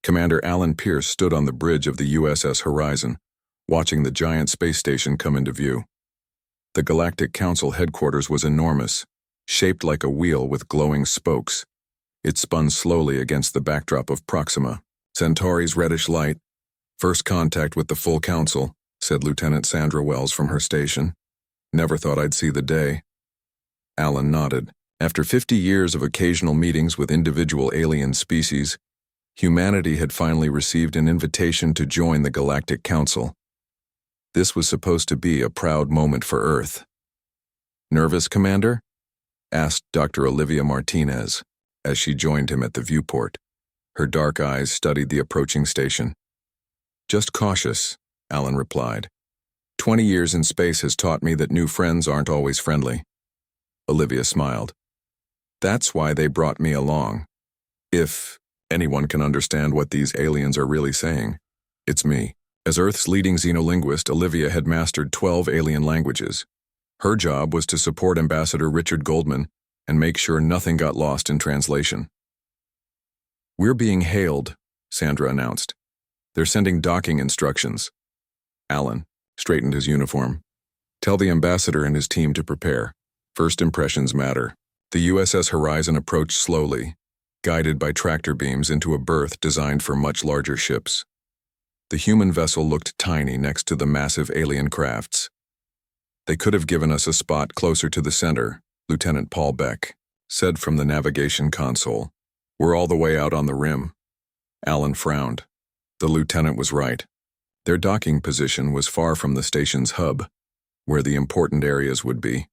Commander Alan Pierce stood on the bridge of the USS Horizon, watching the giant space station come into view. The Galactic Council headquarters was enormous, shaped like a wheel with glowing spokes. It spun slowly against the backdrop of Proxima. Centauri's reddish light. "First contact with the full council," said Lieutenant Sandra Wells from her station. "Never thought I'd see the day." Alan nodded. After 50 years of occasional meetings with individual alien species, humanity had finally received an invitation to join the Galactic Council. This was supposed to be a proud moment for Earth. "Nervous, Commander?" asked Dr. Olivia Martinez, as she joined him at the viewport. Her dark eyes studied the approaching station. "Just cautious," Alan replied. 20 years in space has taught me that new friends aren't always friendly." Olivia smiled. "That's why they brought me along. If anyone can understand what these aliens are really saying, it's me." As Earth's leading xenolinguist, Olivia had mastered 12 alien languages. Her job was to support Ambassador Richard Goldman and make sure nothing got lost in translation. "We're being hailed," Sandra announced. "They're sending docking instructions." Alan straightened his uniform. "Tell the ambassador and his team to prepare. First impressions matter." The USS Horizon approached slowly, guided by tractor beams into a berth designed for much larger ships. The human vessel looked tiny next to the massive alien crafts. "They could have given us a spot closer to the center," Lieutenant Paul Beck said from the navigation console. "We're all the way out on the rim." Alan frowned. The lieutenant was right. Their docking position was far from the station's hub, where the important areas would be.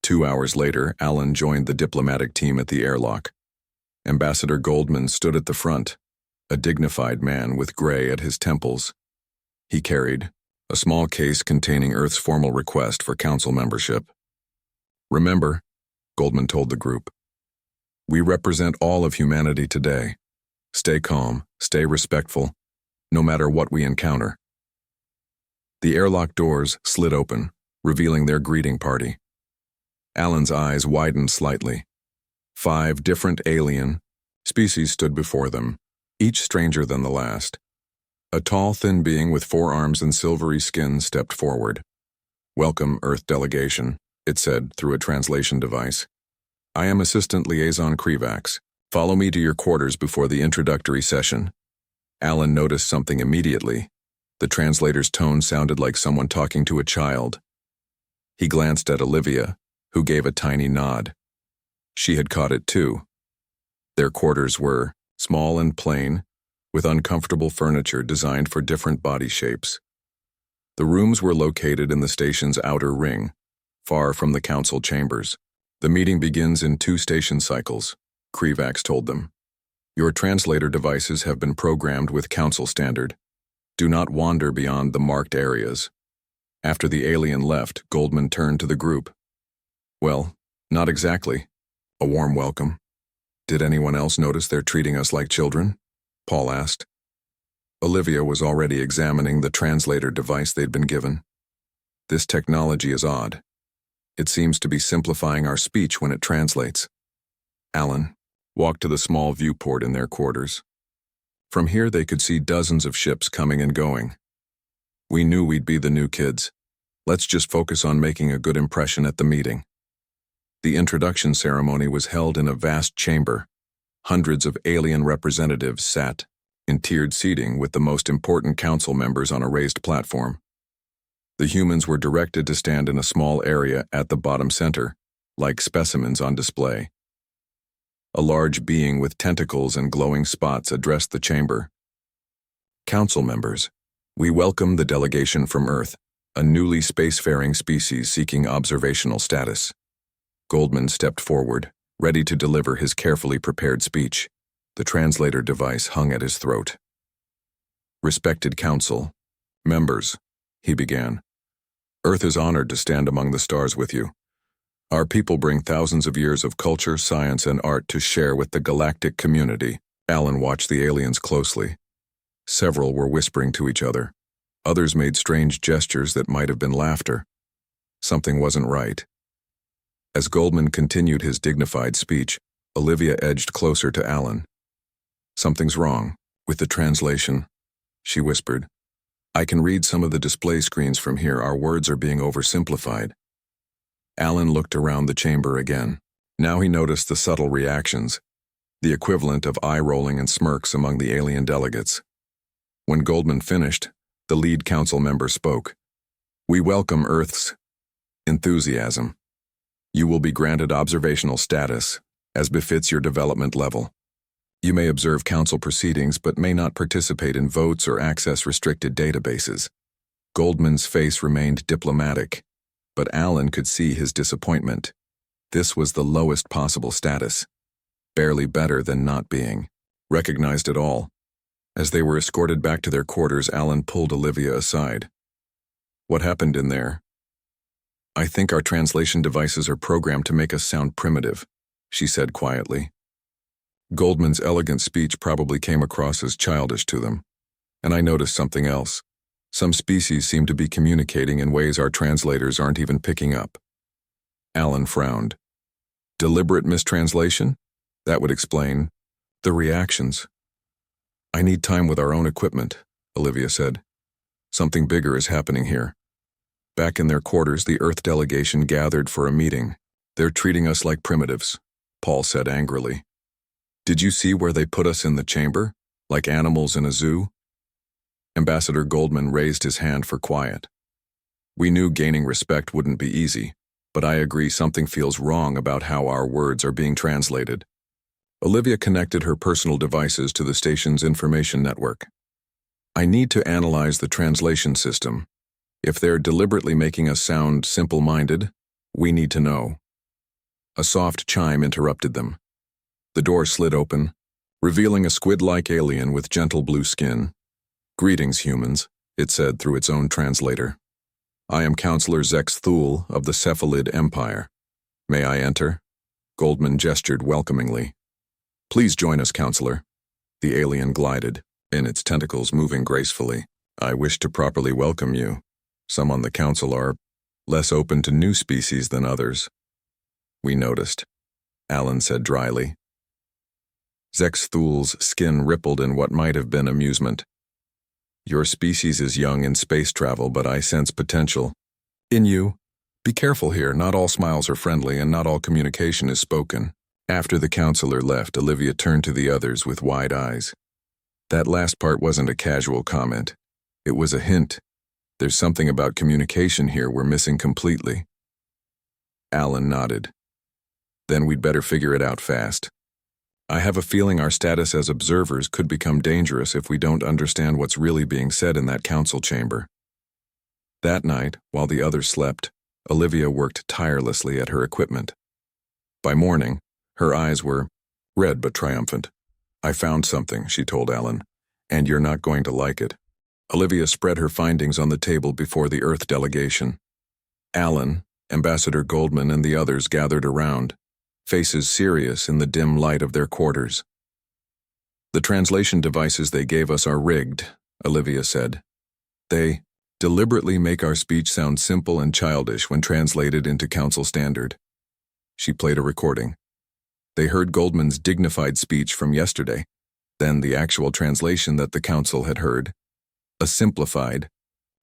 2 hours later, Alan joined the diplomatic team at the airlock. Ambassador Goldman stood at the front, a dignified man with gray at his temples. He carried a small case containing Earth's formal request for council membership. "Remember," Goldman told the group, "we represent all of humanity today. Stay calm, stay respectful, no matter what we encounter." The airlock doors slid open, revealing their greeting party. Alan's eyes widened slightly. 5 different alien species stood before them, each stranger than the last. A tall, thin being with 4 arms and silvery skin stepped forward. "Welcome, Earth delegation," it said through a translation device. "I am Assistant Liaison Krivax. Follow me to your quarters before the introductory session." Alan noticed something immediately. The translator's tone sounded like someone talking to a child. He glanced at Olivia, who gave a tiny nod. She had caught it too. Their quarters were small and plain, with uncomfortable furniture designed for different body shapes. The rooms were located in the station's outer ring, far from the council chambers. "The meeting begins in 2 station cycles," Krivax told them. "Your translator devices have been programmed with council standard. Do not wander beyond the marked areas." After the alien left, Goldman turned to the group. "Well, not exactly. A warm welcome. Did anyone else notice they're treating us like children?" Paul asked. Olivia was already examining the translator device they'd been given. "This technology is odd. It seems to be simplifying our speech when it translates." Alan walked to the small viewport in their quarters. From here they could see dozens of ships coming and going. "We knew we'd be the new kids. Let's just focus on making a good impression at the meeting." The introduction ceremony was held in a vast chamber. Hundreds of alien representatives sat in tiered seating with the most important council members on a raised platform. The humans were directed to stand in a small area at the bottom center, like specimens on display. A large being with tentacles and glowing spots addressed the chamber. "Council members, we welcome the delegation from Earth, a newly spacefaring species seeking observational status." Goldman stepped forward, ready to deliver his carefully prepared speech. The translator device hung at his throat. "Respected Council, members," he began. "Earth is honored to stand among the stars with you. Our people bring thousands of years of culture, science, and art to share with the galactic community." Alan watched the aliens closely. Several were whispering to each other. Others made strange gestures that might have been laughter. Something wasn't right. As Goldman continued his dignified speech, Olivia edged closer to Alan. "Something's wrong," With the translation, she whispered. I can read some of the display screens from here. Our words are being oversimplified. Alan looked around the chamber again. Now he noticed the subtle reactions, the equivalent of eye-rolling and smirks among the alien delegates. When Goldman finished, the lead council member spoke. We welcome Earth's enthusiasm. You will be granted observational status, as befits your development level. You may observe council proceedings but may not participate in votes or access restricted databases. Goldman's face remained diplomatic, but Alan could see his disappointment. This was the lowest possible status, barely better than not being recognized at all. As they were escorted back to their quarters, Alan pulled Olivia aside. What happened in there? I think our translation devices are programmed to make us sound primitive, she said quietly. Goldman's elegant speech probably came across as childish to them. And I noticed something else. Some species seem to be communicating in ways our translators aren't even picking up. Alan frowned. Deliberate mistranslation? That would explain the reactions. I need time with our own equipment, Olivia said. Something bigger is happening here. Back in their quarters, the Earth delegation gathered for a meeting. They're treating us like primitives, Paul said angrily. Did you see where they put us in the chamber? Like animals in a zoo? Ambassador Goldman raised his hand for quiet. We knew gaining respect wouldn't be easy, but I agree something feels wrong about how our words are being translated. Olivia connected her personal devices to the station's information network. I need to analyze the translation system. If they're deliberately making us sound simple-minded, we need to know. A soft chime interrupted them. The door slid open, revealing a squid-like alien with gentle blue skin. Greetings, humans, it said through its own translator. I am Counselor Zex Thule of the Cephalid Empire. May I enter? Goldman gestured welcomingly. Please join us, Counselor. The alien glided, in its tentacles moving gracefully. I wish to properly welcome you. Some on the council are less open to new species than others. We noticed, Alan said dryly. Zex Thule's skin rippled in what might have been amusement. Your species is young in space travel, but I sense potential. In you. Be careful here, not all smiles are friendly and not all communication is spoken. After the counselor left, Olivia turned to the others with wide eyes. That last part wasn't a casual comment. It was a hint. There's something about communication here we're missing completely. Alan nodded. Then we'd better figure it out fast. I have a feeling our status as observers could become dangerous if we don't understand what's really being said in that council chamber. That night, while the others slept, Olivia worked tirelessly at her equipment. By morning, her eyes were red but triumphant. I found something, she told Alan, and you're not going to like it. Olivia spread her findings on the table before the Earth delegation. Alan, Ambassador Goldman, and the others gathered around, faces serious in the dim light of their quarters. The translation devices they gave us are rigged, Olivia said. They deliberately make our speech sound simple and childish when translated into council standard. She played a recording. They heard Goldman's dignified speech from yesterday, then the actual translation that the council had heard. A simplified,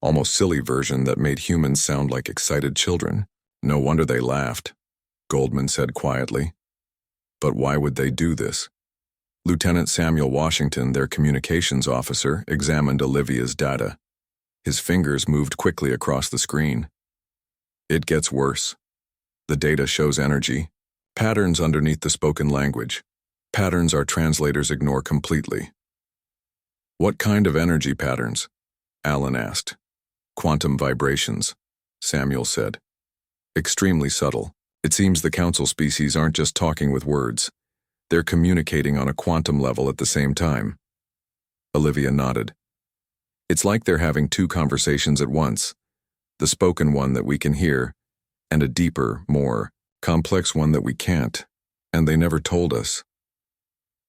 almost silly version that made humans sound like excited children. No wonder they laughed, Goldman said quietly. But why would they do this? Lieutenant Samuel Washington, their communications officer, examined Olivia's data. His fingers moved quickly across the screen. It gets worse. The data shows energy, patterns underneath the spoken language, patterns our translators ignore completely. What kind of energy patterns? Alan asked. Quantum vibrations, Samuel said. Extremely subtle. It seems the council species aren't just talking with words. They're communicating on a quantum level at the same time. Olivia nodded. It's like they're having two conversations at once. The spoken one that we can hear, and a deeper, more complex one that we can't, and they never told us.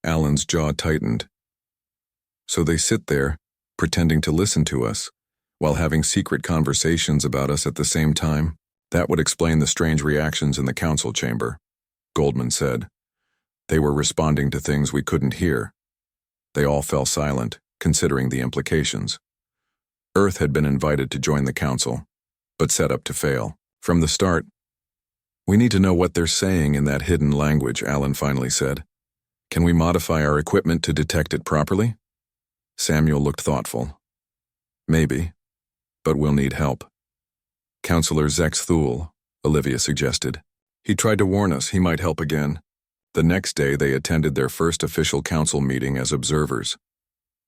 Alan's jaw tightened. So they sit there, pretending to listen to us, while having secret conversations about us at the same time? That would explain the strange reactions in the council chamber, Goldman said. They were responding to things we couldn't hear. They all fell silent, considering the implications. Earth had been invited to join the council, but set up to fail. From the start, "We need to know what they're saying in that hidden language," Alan finally said. "Can we modify our equipment to detect it properly?" Samuel looked thoughtful. "Maybe, but we'll need help." "Counselor Zex Thule," Olivia suggested. "He tried to warn us he might help again." The next day they attended their first official council meeting as observers.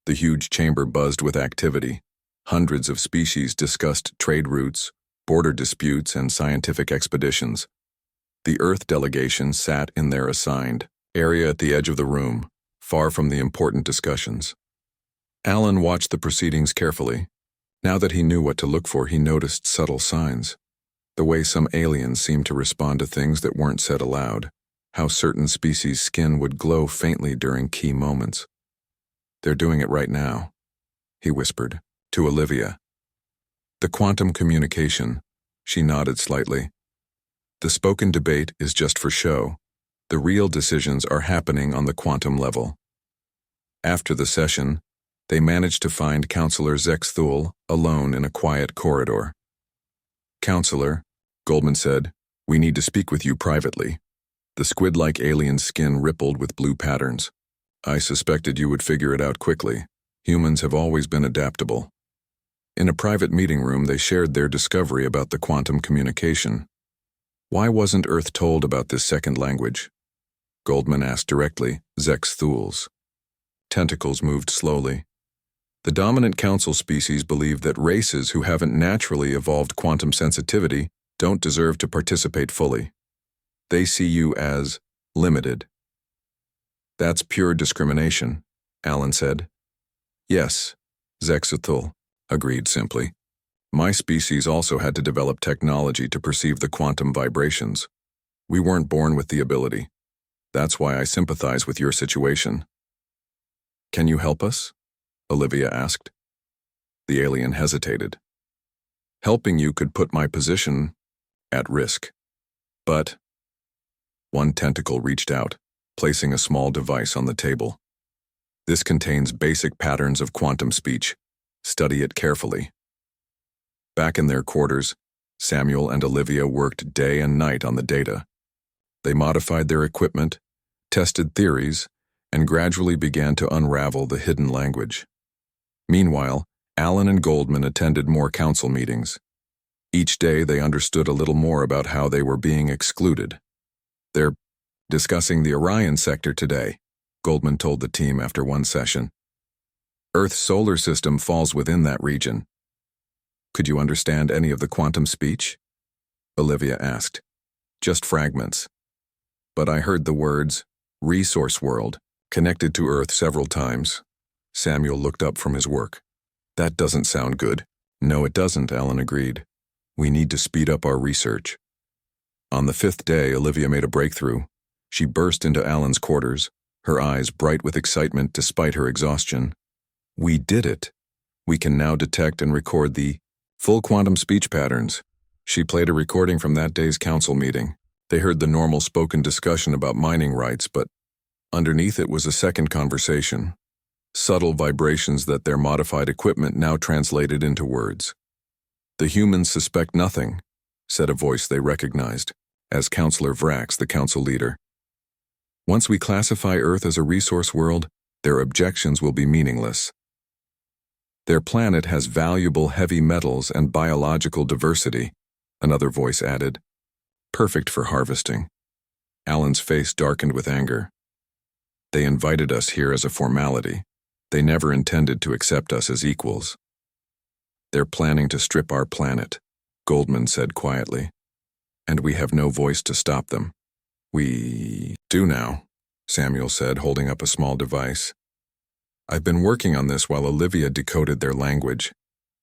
The huge chamber buzzed with activity. Hundreds of species discussed trade routes, border disputes, and scientific expeditions. The Earth delegation sat in their assigned area at the edge of the room, far from the important discussions. Alan watched the proceedings carefully. Now that he knew what to look for, he noticed subtle signs. The way some aliens seemed to respond to things that weren't said aloud. How certain species' skin would glow faintly during key moments. "They're doing it right now," he whispered, to Olivia. "The quantum communication," she nodded slightly. "The spoken debate is just for show. The real decisions are happening on the quantum level." After the session, they managed to find Counselor Zex Thule alone in a quiet corridor. "Counselor," Goldman said, "we need to speak with you privately." The squid-like alien skin rippled with blue patterns. "I suspected you would figure it out quickly. Humans have always been adaptable." In a private meeting room, they shared their discovery about the quantum communication. Why wasn't Earth told about this second language? Goldman asked directly, Zex Thule's. Tentacles moved slowly. The dominant council species believe that races who haven't naturally evolved quantum sensitivity don't deserve to participate fully. They see you as limited. "That's pure discrimination," Alan said. "Yes," Zex Thule agreed simply. "My species also had to develop technology to perceive the quantum vibrations. We weren't born with the ability. That's why I sympathize with your situation." "Can you help us?" Olivia asked. The alien hesitated. "Helping you could put my position at risk. But..." One tentacle reached out, placing a small device on the table. "This contains basic patterns of quantum speech. Study it carefully." Back in their quarters, Samuel and Olivia worked day and night on the data. They modified their equipment, tested theories, and gradually began to unravel the hidden language. Meanwhile, Alan and Goldman attended more council meetings. Each day they understood a little more about how they were being excluded. "They're discussing the Orion sector today," Goldman told the team after one session. "Earth's solar system falls within that region." "Could you understand any of the quantum speech?" Olivia asked. "Just fragments. But I heard the words, resource world, connected to Earth several times." Samuel looked up from his work. "That doesn't sound good." "No, it doesn't," Alan agreed. "We need to speed up our research." On the 5th day, Olivia made a breakthrough. She burst into Alan's quarters, her eyes bright with excitement despite her exhaustion. "We did it. We can now detect and record the full quantum speech patterns." She played a recording from that day's council meeting. They heard the normal spoken discussion about mining rights, but underneath it was a second conversation. Subtle vibrations that their modified equipment now translated into words. "The humans suspect nothing," said a voice they recognized, as Counselor Vrax, the council leader. "Once we classify Earth as a resource world, their objections will be meaningless. Their planet has valuable heavy metals and biological diversity," another voice added. "Perfect for harvesting." Alan's face darkened with anger. "They invited us here as a formality. They never intended to accept us as equals." "They're planning to strip our planet," Goldman said quietly. "And we have no voice to stop them." "We do now," Samuel said, holding up a small device. "I've been working on this while Olivia decoded their language.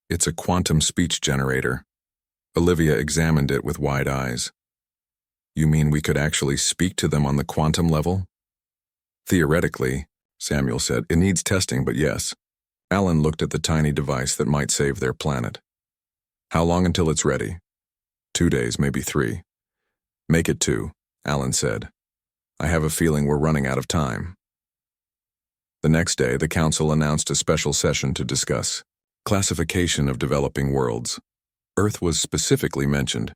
It's a quantum speech generator." Olivia examined it with wide eyes. "You mean we could actually speak to them on the quantum level?" "Theoretically," Samuel said. "It needs testing, but yes." Alan looked at the tiny device that might save their planet. "How long until it's ready?" 2 days, maybe 3. "Make it 2, Alan said. "I have a feeling we're running out of time." The next day, the council announced a special session to discuss classification of developing worlds. Earth was specifically mentioned.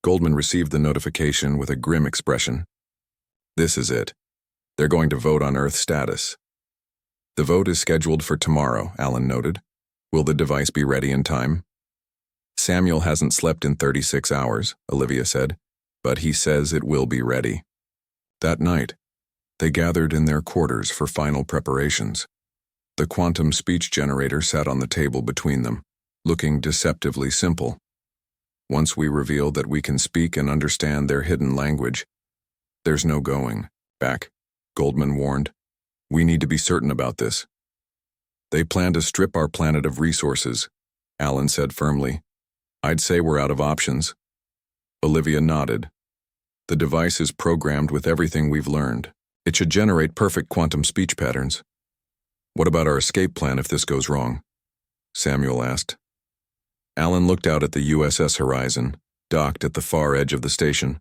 Goldman received the notification with a grim expression. This is it. They're going to vote on Earth status. The vote is scheduled for tomorrow, Alan noted. Will the device be ready in time? Samuel hasn't slept in 36 hours, Olivia said, but he says it will be ready. That night, they gathered in their quarters for final preparations. The quantum speech generator sat on the table between them, looking deceptively simple. Once we reveal that we can speak and understand their hidden language, there's no going back, Goldman warned. We need to be certain about this. They plan to strip our planet of resources, Alan said firmly. I'd say we're out of options. Olivia nodded. The device is programmed with everything we've learned. It should generate perfect quantum speech patterns. What about our escape plan if this goes wrong? Samuel asked. Alan looked out at the USS Horizon, docked at the far edge of the station.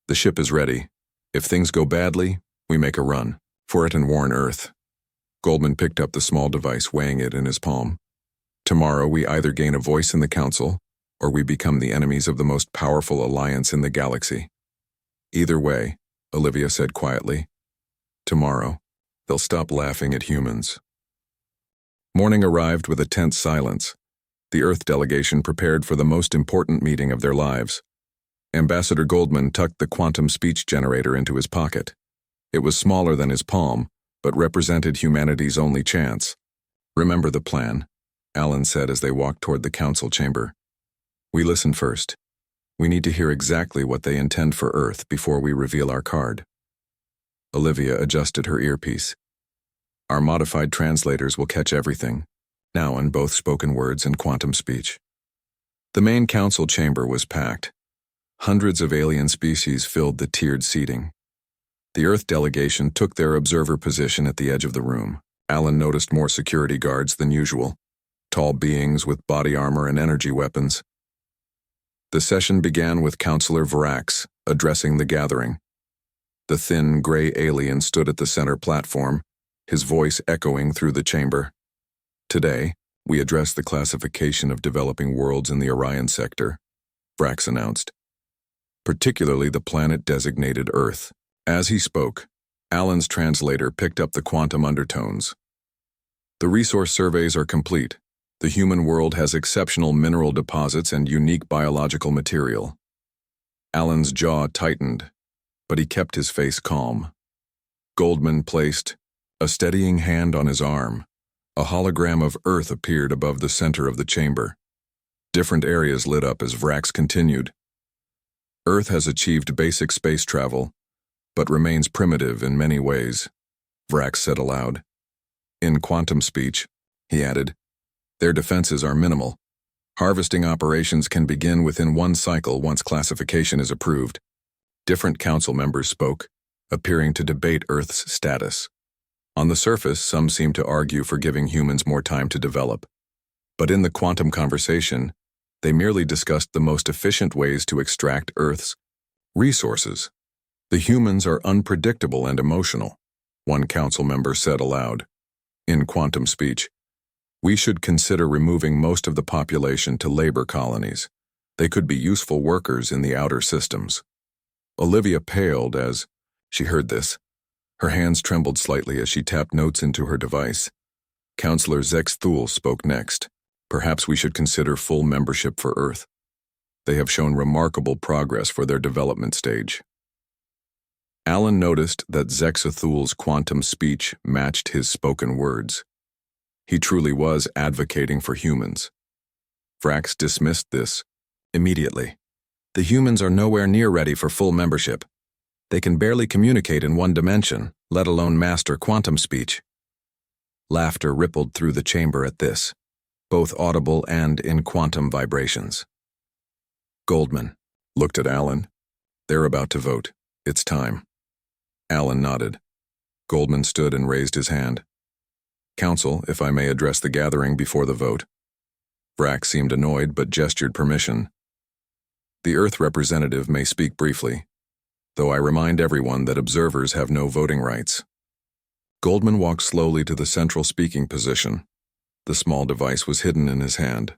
The ship is ready. If things go badly, we make a run for it and warn Earth. Goldman picked up the small device, weighing it in his palm. Tomorrow we either gain a voice in the council, or we become the enemies of the most powerful alliance in the galaxy. Either way, Olivia said quietly, tomorrow, they'll stop laughing at humans. Morning arrived with a tense silence. The Earth delegation prepared for the most important meeting of their lives. Ambassador Goldman tucked the quantum speech generator into his pocket. It was smaller than his palm, but represented humanity's only chance. Remember the plan, Alan said as they walked toward the council chamber. We listen first. We need to hear exactly what they intend for Earth before we reveal our card. Olivia adjusted her earpiece. Our modified translators will catch everything, now in both spoken words and quantum speech. The main council chamber was packed. Hundreds of alien species filled the tiered seating. The Earth delegation took their observer position at the edge of the room. Alan noticed more security guards than usual, tall beings with body armor and energy weapons. The session began with Counselor Varax addressing the gathering. The thin, gray alien stood at the center platform, his voice echoing through the chamber. Today, we address the classification of developing worlds in the Orion sector, Varax announced, particularly the planet designated Earth. As he spoke, Alan's translator picked up the quantum undertones. The resource surveys are complete. The human world has exceptional mineral deposits and unique biological material. Alan's jaw tightened, but he kept his face calm. Goldman placed a steadying hand on his arm. A hologram of Earth appeared above the center of the chamber. Different areas lit up as Varax continued. Earth has achieved basic space travel, but remains primitive in many ways, Varax said aloud. In quantum speech, he added, their defenses are minimal. Harvesting operations can begin within one cycle once classification is approved. Different council members spoke, appearing to debate Earth's status. On the surface, some seemed to argue for giving humans more time to develop. But in the quantum conversation, they merely discussed the most efficient ways to extract Earth's resources. The humans are unpredictable and emotional, one council member said aloud. In quantum speech, we should consider removing most of the population to labor colonies. They could be useful workers in the outer systems. Olivia paled as she heard this. Her hands trembled slightly as she tapped notes into her device. Counselor Zex Thule spoke next. Perhaps we should consider full membership for Earth. They have shown remarkable progress for their development stage. Alan noticed that Zexathule's quantum speech matched his spoken words. He truly was advocating for humans. Varax dismissed this immediately. The humans are nowhere near ready for full membership. They can barely communicate in one dimension, let alone master quantum speech. Laughter rippled through the chamber at this, both audible and in quantum vibrations. Goldman looked at Alan. They're about to vote. It's time. Alan nodded. Goldman stood and raised his hand. Council, if I may address the gathering before the vote. Varax seemed annoyed but gestured permission. The Earth representative may speak briefly, though I remind everyone that observers have no voting rights. Goldman walked slowly to the central speaking position. The small device was hidden in his hand.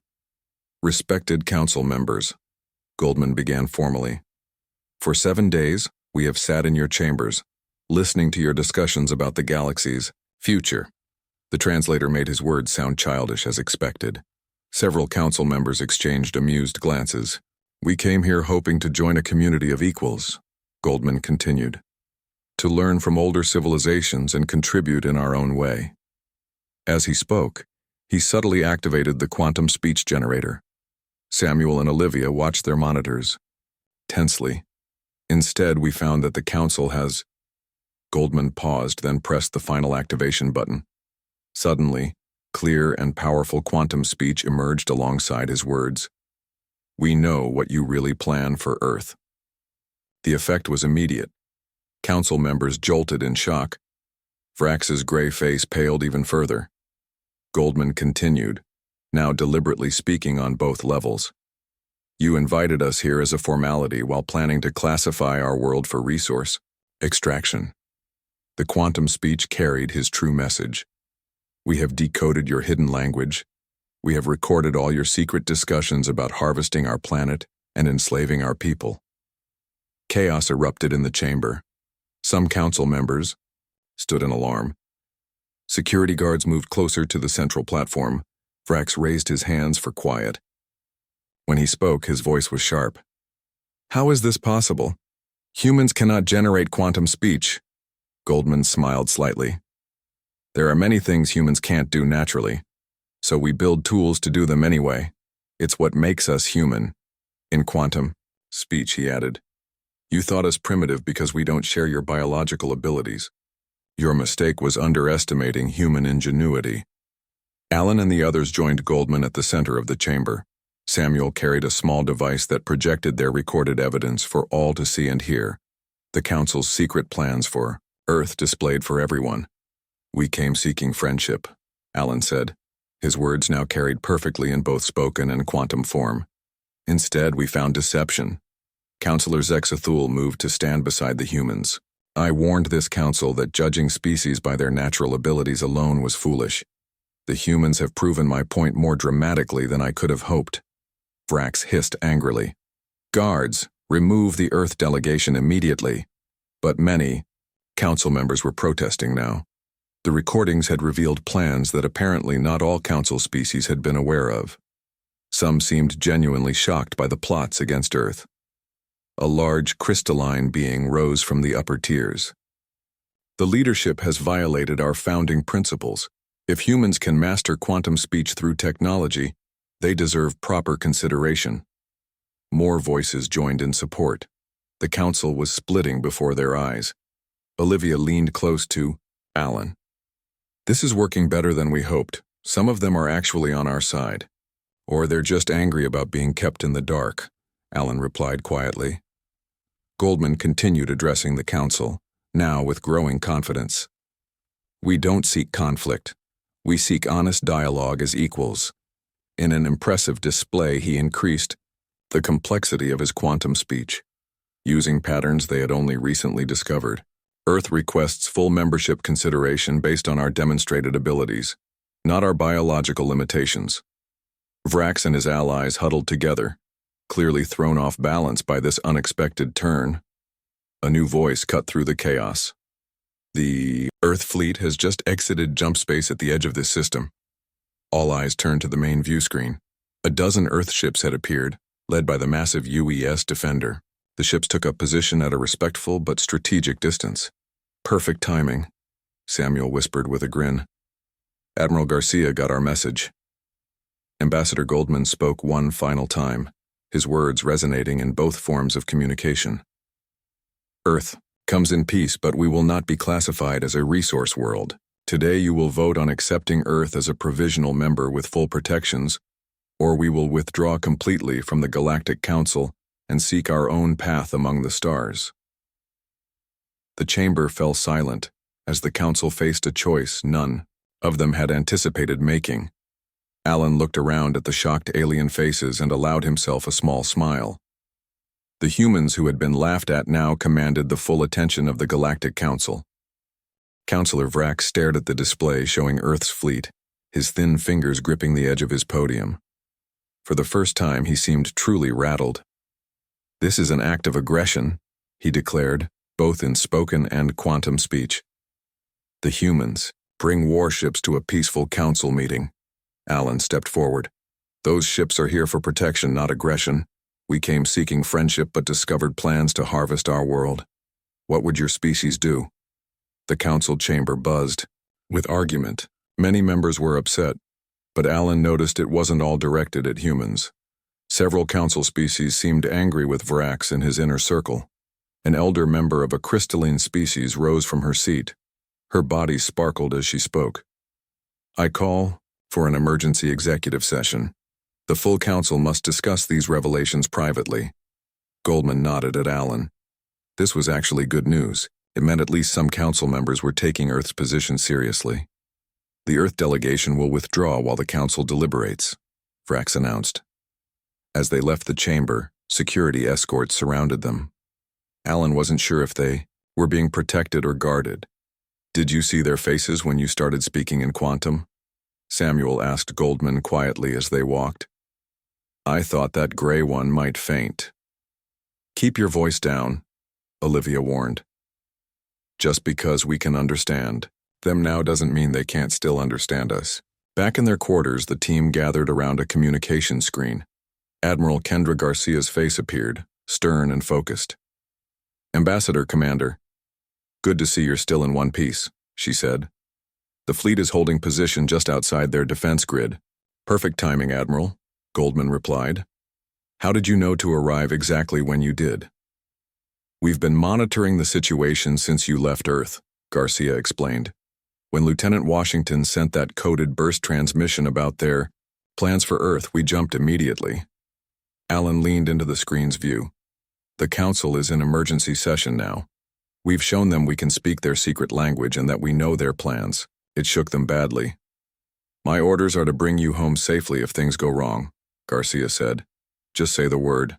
Respected council members, Goldman began formally. For 7 days, we have sat in your chambers, listening to your discussions about the galaxy's future. The translator made his words sound childish as expected. Several council members exchanged amused glances. We came here hoping to join a community of equals, Goldman continued, to learn from older civilizations and contribute in our own way. As he spoke, he subtly activated the quantum speech generator. Samuel and Olivia watched their monitors. Tensely. Instead, we found that the council has... Goldman paused, then pressed the final activation button. Suddenly, clear and powerful quantum speech emerged alongside his words. We know what you really plan for Earth. The effect was immediate. Council members jolted in shock. Vrax's gray face paled even further. Goldman continued, now deliberately speaking on both levels. You invited us here as a formality while planning to classify our world for resource extraction. The quantum speech carried his true message. We have decoded your hidden language. We have recorded all your secret discussions about harvesting our planet and enslaving our people. Chaos erupted in the chamber. Some council members stood in alarm. Security guards moved closer to the central platform. Vrax raised his hands for quiet. When he spoke, his voice was sharp. How is this possible? Humans cannot generate quantum speech. Goldman smiled slightly. There are many things humans can't do naturally, so we build tools to do them anyway. It's what makes us human. In quantum speech, he added. You thought us primitive because we don't share your biological abilities. Your mistake was underestimating human ingenuity. Alan and the others joined Goldman at the center of the chamber. Samuel carried a small device that projected their recorded evidence for all to see and hear. The Council's secret plans for Earth displayed for everyone. We came seeking friendship, Alan said. His words now carried perfectly in both spoken and quantum form. Instead, we found deception. Councillor Zexathul moved to stand beside the humans. I warned this council that judging species by their natural abilities alone was foolish. The humans have proven my point more dramatically than I could have hoped. Vrax hissed angrily. Guards, remove the Earth delegation immediately. But many council members were protesting now. The recordings had revealed plans that apparently not all council species had been aware of. Some seemed genuinely shocked by the plots against Earth. A large crystalline being rose from the upper tiers. The leadership has violated our founding principles. If humans can master quantum speech through technology, they deserve proper consideration. More voices joined in support. The council was splitting before their eyes. Olivia leaned close to Alan. This is working better than we hoped. Some of them are actually on our side. Or they're just angry about being kept in the dark, Alan replied quietly. Goldman continued addressing the council, now with growing confidence. We don't seek conflict. We seek honest dialogue as equals. In an impressive display, he increased the complexity of his quantum speech, using patterns they had only recently discovered. Earth requests full membership consideration based on our demonstrated abilities, not our biological limitations. Vrax and his allies huddled together, clearly thrown off balance by this unexpected turn. A new voice cut through the chaos. The Earth fleet has just exited jump space at the edge of this system. All eyes turned to the main view screen. A dozen Earth ships had appeared, led by the massive UES Defender. The ships took up position at a respectful but strategic distance. Perfect timing, Samuel whispered with a grin. Admiral Garcia got our message. Ambassador Goldman spoke one final time, his words resonating in both forms of communication. Earth comes in peace, but we will not be classified as a resource world. Today you will vote on accepting Earth as a provisional member with full protections, or we will withdraw completely from the Galactic Council and seek our own path among the stars. The chamber fell silent as the council faced a choice none of them had anticipated making. Alan looked around at the shocked alien faces and allowed himself a small smile. The humans who had been laughed at now commanded the full attention of the Galactic Council. Counselor Vrax stared at the display showing Earth's fleet, his thin fingers gripping the edge of his podium. For the first time, he seemed truly rattled. "This is an act of aggression," he declared, both in spoken and quantum speech. "The humans bring warships to a peaceful council meeting." Alan stepped forward. "Those ships are here for protection, not aggression. We came seeking friendship but discovered plans to harvest our world. What would your species do?" The council chamber buzzed with argument. Many members were upset, but Alan noticed it wasn't all directed at humans. Several council species seemed angry with Vrax in his inner circle. An elder member of a crystalline species rose from her seat. Her body sparkled as she spoke. "I call for an emergency executive session. The full council must discuss these revelations privately." Goldman nodded at Alan. This was actually good news. It meant at least some council members were taking Earth's position seriously. "The Earth delegation will withdraw while the council deliberates," Vrax announced. As they left the chamber, security escorts surrounded them. Alan wasn't sure if they were being protected or guarded. "Did you see their faces when you started speaking in quantum?" Samuel asked Goldman quietly as they walked. "I thought that gray one might faint." "Keep your voice down," Olivia warned. "Just because we can understand them now doesn't mean they can't still understand us." Back in their quarters, the team gathered around a communication screen. Admiral Kendra Garcia's face appeared, stern and focused. "Ambassador, Commander. Good to see you're still in one piece," she said. "The fleet is holding position just outside their defense grid." "Perfect timing, Admiral," Goldman replied. "How did you know to arrive exactly when you did?" "We've been monitoring the situation since you left Earth," Garcia explained. "When Lieutenant Washington sent that coded burst transmission about their plans for Earth, we jumped immediately." Alan leaned into the screen's view. "The Council is in emergency session now. We've shown them we can speak their secret language and that we know their plans." It shook them badly. "My orders are to bring you home safely if things go wrong," Garcia said. "Just say the word."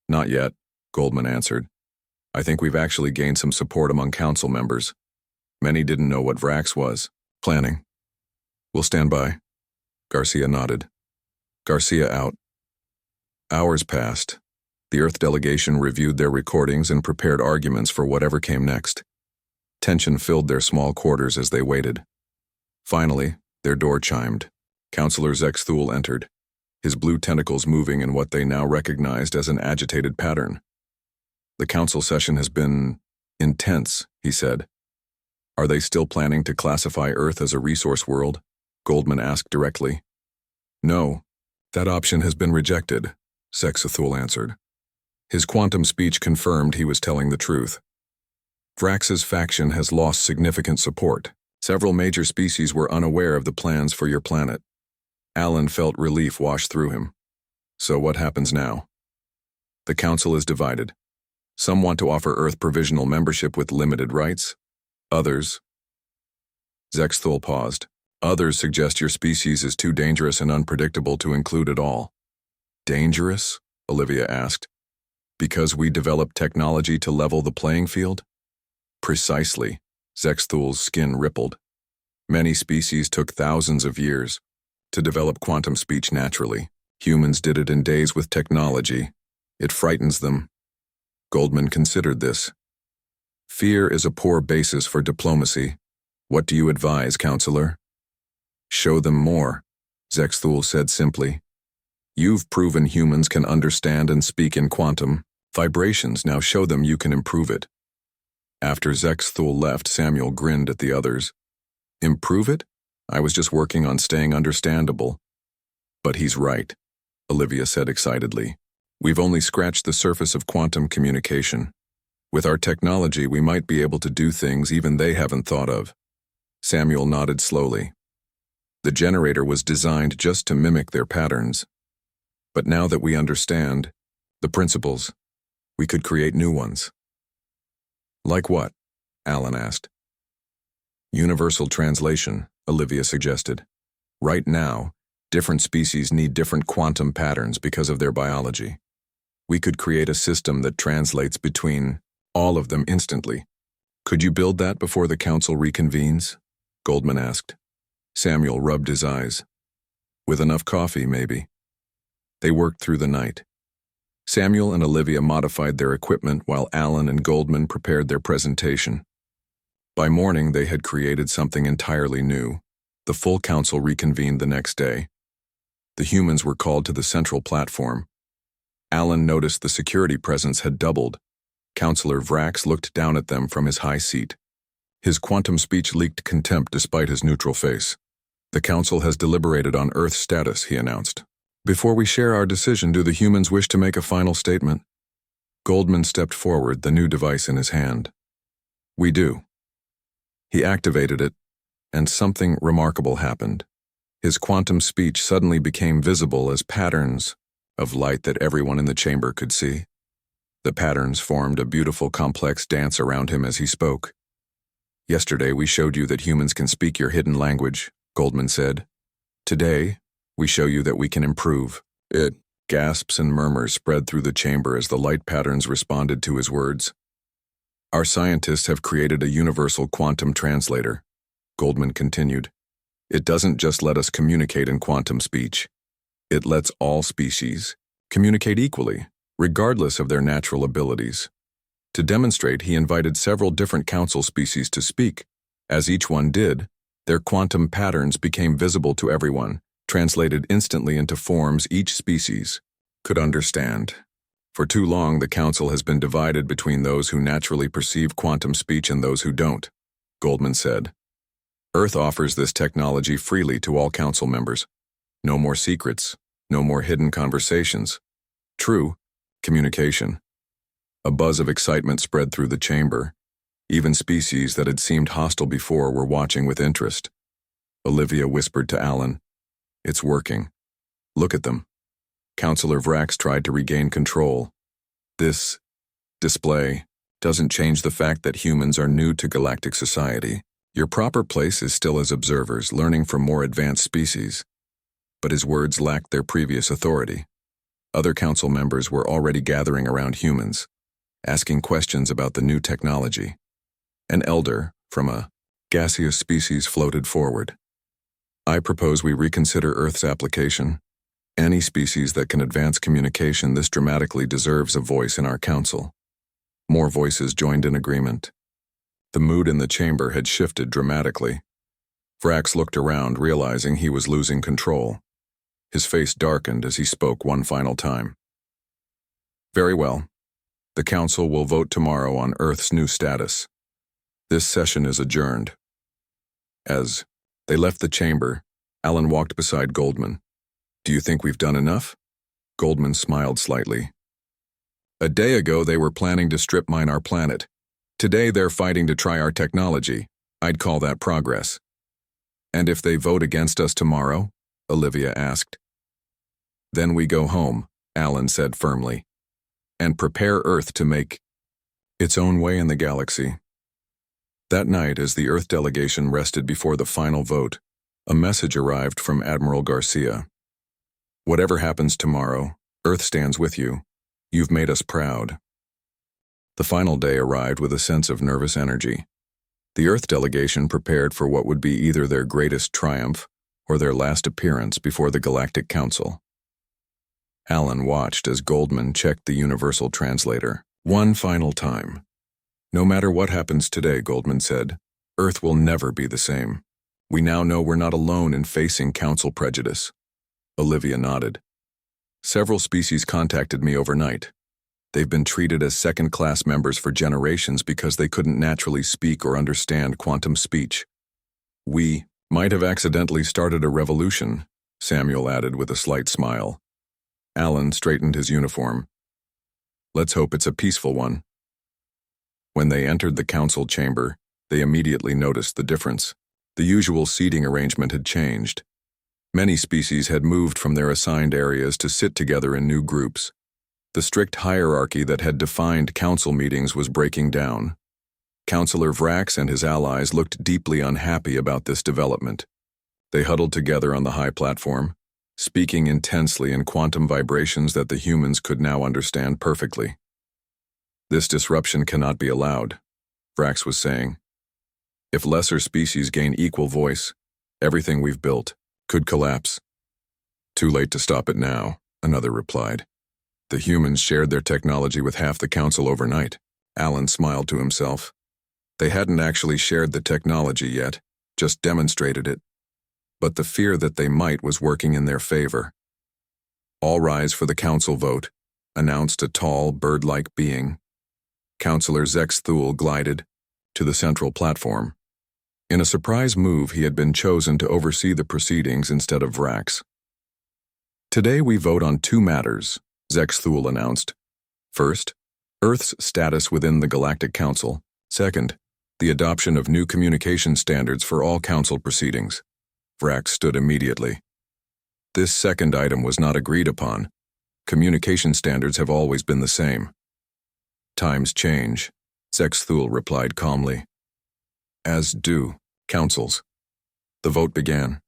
"Not yet," Goldman answered. "I think we've actually gained some support among council members. Many didn't know what Vrax was planning." "We'll stand by." Garcia nodded. Garcia out. Hours passed. The Earth delegation reviewed their recordings and prepared arguments for whatever came next. Tension filled their small quarters as they waited. Finally, their door chimed. Counselor Zexthul entered, his blue tentacles moving in what they now recognized as an agitated pattern. "The council session has been intense," he said. "Are they still planning to classify Earth as a resource world?" Goldman asked directly. "No, that option has been rejected," Zexthul answered. His quantum speech confirmed he was telling the truth. "Vrax's faction has lost significant support. Several major species were unaware of the plans for your planet." Alan felt relief wash through him. "So what happens now?" "The council is divided. Some want to offer Earth provisional membership with limited rights. Others—" Zexthul paused. "Others suggest your species is too dangerous and unpredictable to include at all." "Dangerous?" Olivia asked. "Because we developed technology to level the playing field?" "Precisely." Zexthul's skin rippled. "Many species took thousands of years to develop quantum speech naturally. Humans did it in days with technology. It frightens them." Goldman considered this. "Fear is a poor basis for diplomacy. What do you advise, Counselor?" "Show them more," Zexthul said simply. "You've proven humans can understand and speak in quantum vibrations. Now show them you can improve it." After Zexthul left, Samuel grinned at the others. "Improve it? I was just working on staying understandable." "But he's right," Olivia said excitedly. "We've only scratched the surface of quantum communication. With our technology, we might be able to do things even they haven't thought of." Samuel nodded slowly. "The generator was designed just to mimic their patterns. But now that we understand the principles, we could create new ones." "Like what?" Alan asked. "Universal translation," Olivia suggested. "Right now, different species need different quantum patterns because of their biology. We could create a system that translates between all of them instantly. Could you build that before the council reconvenes? Goldman asked. Samuel rubbed his eyes. With enough coffee, maybe. They worked through the night. Samuel and Olivia modified their equipment while Alan and Goldman prepared their presentation. By morning, they had created something entirely new. The full council reconvened the next day. The humans were called to the central platform. Alan noticed the security presence had doubled. Councillor Vrax looked down at them from his high seat. His quantum speech leaked contempt despite his neutral face. The council has deliberated on Earth's status, he announced. Before we share our decision, do the humans wish to make a final statement? Goldman stepped forward, the new device in his hand. We do. He activated it, and something remarkable happened. His quantum speech suddenly became visible as patterns of light that everyone in the chamber could see. The patterns formed a beautiful, complex dance around him as he spoke. Yesterday we showed you that humans can speak your hidden language, Goldman said. Today, we show you that we can improve it. Gasps and murmurs spread through the chamber as the light patterns responded to his words. Our scientists have created a universal quantum translator, Goldman continued. It doesn't just let us communicate in quantum speech. It lets all species communicate equally, regardless of their natural abilities. To demonstrate, he invited several different council species to speak. As each one did, their quantum patterns became visible to everyone, translated instantly into forms each species could understand. For too long, the council has been divided between those who naturally perceive quantum speech and those who don't, Goldman said. Earth offers this technology freely to all council members. No more secrets, no more hidden conversations. True communication. A buzz of excitement spread through the chamber. Even species that had seemed hostile before were watching with interest. Olivia whispered to Alan, "It's working. Look at them." Councillor Vrax tried to regain control. This display doesn't change the fact that humans are new to galactic society. Your proper place is still as observers, learning from more advanced species. But his words lacked their previous authority. Other council members were already gathering around humans, asking questions about the new technology. An elder from a gaseous species floated forward. I propose we reconsider Earth's application. Any species that can advance communication this dramatically deserves a voice in our council. More voices joined in agreement. The mood in the chamber had shifted dramatically. Vrax looked around, realizing he was losing control. His face darkened as he spoke one final time. Very well. The council will vote tomorrow on Earth's new status. This session is adjourned. As they left the chamber, Alan walked beside Goldman. Do you think we've done enough? Goldman smiled slightly. A day ago they were planning to strip mine our planet. Today they're fighting to try our technology. I'd call that progress. And if they vote against us tomorrow? Olivia asked. Then we go home, Alan said firmly, and prepare Earth to make its own way in the galaxy. That night, as the Earth delegation rested before the final vote, a message arrived from Admiral Garcia. Whatever happens tomorrow, Earth stands with you. You've made us proud. The final day arrived with a sense of nervous energy. The Earth delegation prepared for what would be either their greatest triumph or their last appearance before the Galactic Council. Alan watched as Goldman checked the universal translator. One final time. No matter what happens today, Goldman said, Earth will never be the same. We now know we're not alone in facing council prejudice. Olivia nodded. Several species contacted me overnight. They've been treated as second-class members for generations because they couldn't naturally speak or understand quantum speech. We might have accidentally started a revolution, Samuel added with a slight smile. Alan straightened his uniform. Let's hope it's a peaceful one. When they entered the council chamber, they immediately noticed the difference. The usual seating arrangement had changed. Many species had moved from their assigned areas to sit together in new groups. The strict hierarchy that had defined council meetings was breaking down. Councillor Vrax and his allies looked deeply unhappy about this development. They huddled together on the high platform, speaking intensely in quantum vibrations that the humans could now understand perfectly. This disruption cannot be allowed, Vrax was saying. If lesser species gain equal voice, everything we've built could collapse. Too late to stop it now, another replied. The humans shared their technology with half the council overnight. Alan smiled to himself. They hadn't actually shared the technology yet, just demonstrated it. But the fear that they might was working in their favor. All rise for the council vote, announced a tall, bird-like being. Councillor Zex Thule glided to the central platform. In a surprise move, he had been chosen to oversee the proceedings instead of Vrax. Today we vote on two matters, Zex Thule announced. First, Earth's status within the Galactic Council. Second, the adoption of new communication standards for all council proceedings. Vrax stood immediately. This second item was not agreed upon. Communication standards have always been the same. Times change, Zex Thule replied calmly. As do councils. The vote began.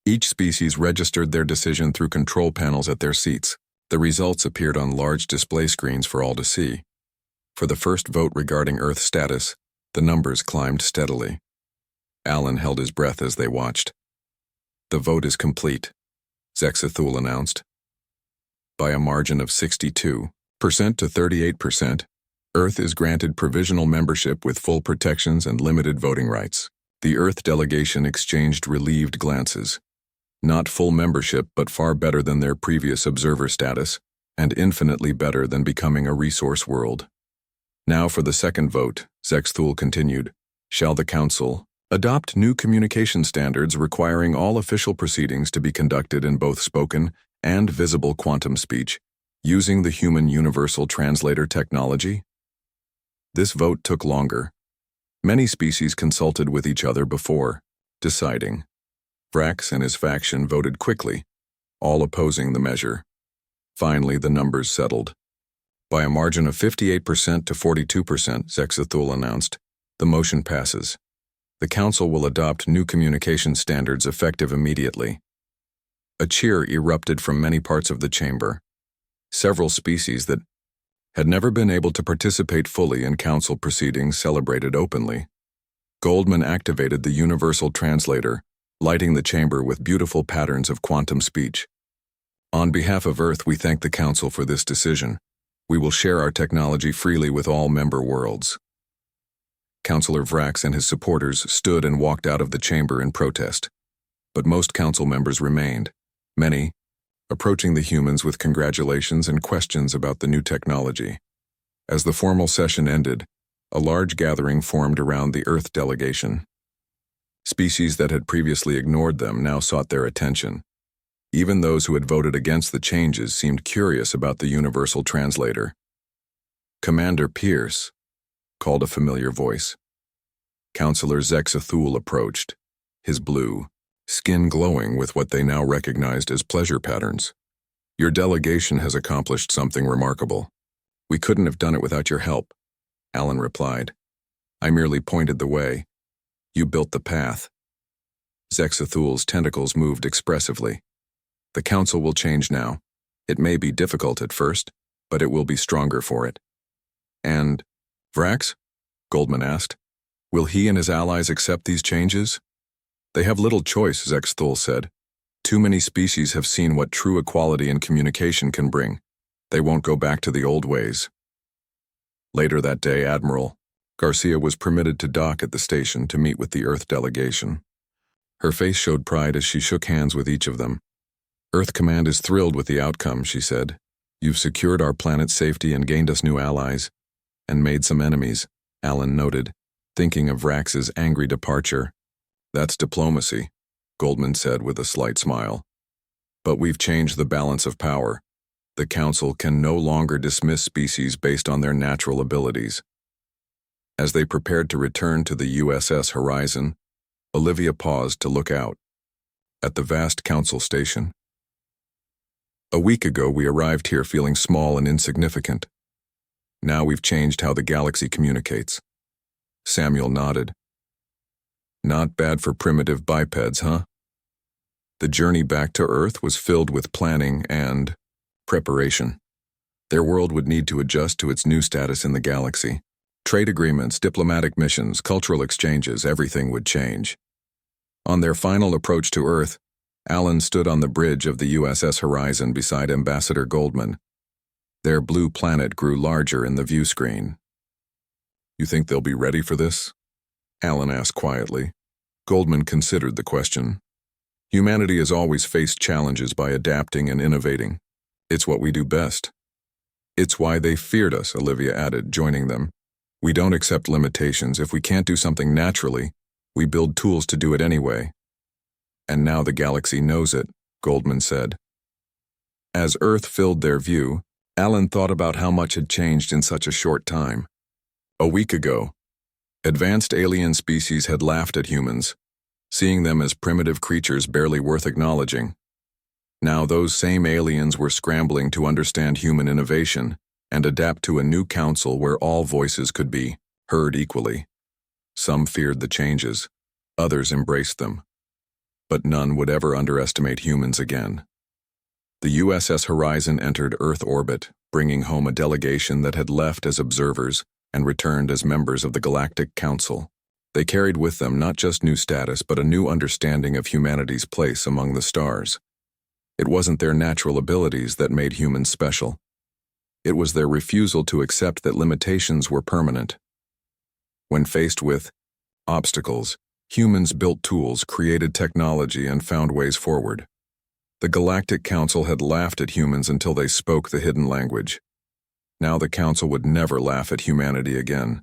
Each species registered their decision through control panels at their seats. The results appeared on large display screens for all to see. For the first vote regarding Earth status, the numbers climbed steadily. Alan held his breath as they watched. The vote is complete, Zex Thule announced. By a margin of 62% to 38%, Earth is granted provisional membership with full protections and limited voting rights. The Earth delegation exchanged relieved glances. Not full membership, but far better than their previous observer status, and infinitely better than becoming a resource world. Now for the second vote, Zex Thule continued. Shall the Council adopt new communication standards requiring all official proceedings to be conducted in both spoken and visible quantum speech, using the human universal translator technology? This vote took longer. Many species consulted with each other before deciding. Vrax and his faction voted quickly, all opposing the measure. Finally, the numbers settled. By a margin of 58% to 42%, Zex Thule announced, the motion passes. The Council will adopt new communication standards effective immediately. A cheer erupted from many parts of the chamber. Several species that had never been able to participate fully in council proceedings celebrated openly. Goldman activated the universal translator, lighting the chamber with beautiful patterns of quantum speech. On behalf of Earth, we thank the Council for this decision. We will share our technology freely with all member worlds. Councillor Vrax and his supporters stood and walked out of the chamber in protest. But most council members remained, many approaching the humans with congratulations and questions about the new technology. As the formal session ended, a large gathering formed around the Earth delegation. Species that had previously ignored them now sought their attention. Even those who had voted against the changes seemed curious about the universal translator. Commander Pierce, called a familiar voice. Councillor Zex Thule approached, his blue skin glowing with what they now recognized as pleasure patterns. Your delegation has accomplished something remarkable. We couldn't have done it without your help, Alan replied. I merely pointed the way. You built the path. Zex Thule's tentacles moved expressively. The Council will change now. It may be difficult at first, but it will be stronger for it. And Vrax? Goldman asked. Will he and his allies accept these changes? They have little choice, Zex Thule said. Too many species have seen what true equality and communication can bring. They won't go back to the old ways. Later that day, Admiral Garcia was permitted to dock at the station to meet with the Earth delegation. Her face showed pride as she shook hands with each of them. Earth Command is thrilled with the outcome, she said. You've secured our planet's safety and gained us new allies. And made some enemies, Alan noted, thinking of Vrax's angry departure. That's diplomacy, Goldman said with a slight smile. But we've changed the balance of power. The Council can no longer dismiss species based on their natural abilities. As they prepared to return to the USS Horizon, Olivia paused to look out. At the vast Council station. A week ago, we arrived here feeling small and insignificant. Now we've changed how the galaxy communicates. Samuel nodded. Not bad for primitive bipeds, huh? The journey back to Earth was filled with planning and preparation. Their world would need to adjust to its new status in the galaxy. Trade agreements, diplomatic missions, cultural exchanges, everything would change. On their final approach to Earth, Alan stood on the bridge of the USS Horizon beside Ambassador Goldman. Their blue planet grew larger in the view screen. "You think they'll be ready for this?" Alan asked quietly. Goldman considered the question. "Humanity has always faced challenges by adapting and innovating. It's what we do best." "It's why they feared us," Olivia added, joining them. "We don't accept limitations. If we can't do something naturally, we build tools to do it anyway." "And now the galaxy knows it," Goldman said. As Earth filled their view, Alan thought about how much had changed in such a short time. A week ago, advanced alien species had laughed at humans, seeing them as primitive creatures barely worth acknowledging. Now those same aliens were scrambling to understand human innovation and adapt to a new council where all voices could be heard equally. Some feared the changes, others embraced them. But none would ever underestimate humans again. The USS Horizon entered Earth orbit, bringing home a delegation that had left as observers and returned as members of the Galactic Council. They carried with them not just new status, but a new understanding of humanity's place among the stars. It wasn't their natural abilities that made humans special. It was their refusal to accept that limitations were permanent. When faced with obstacles, humans built tools, created technology, and found ways forward. The Galactic Council had laughed at humans until they spoke the hidden language. Now the Council would never laugh at humanity again.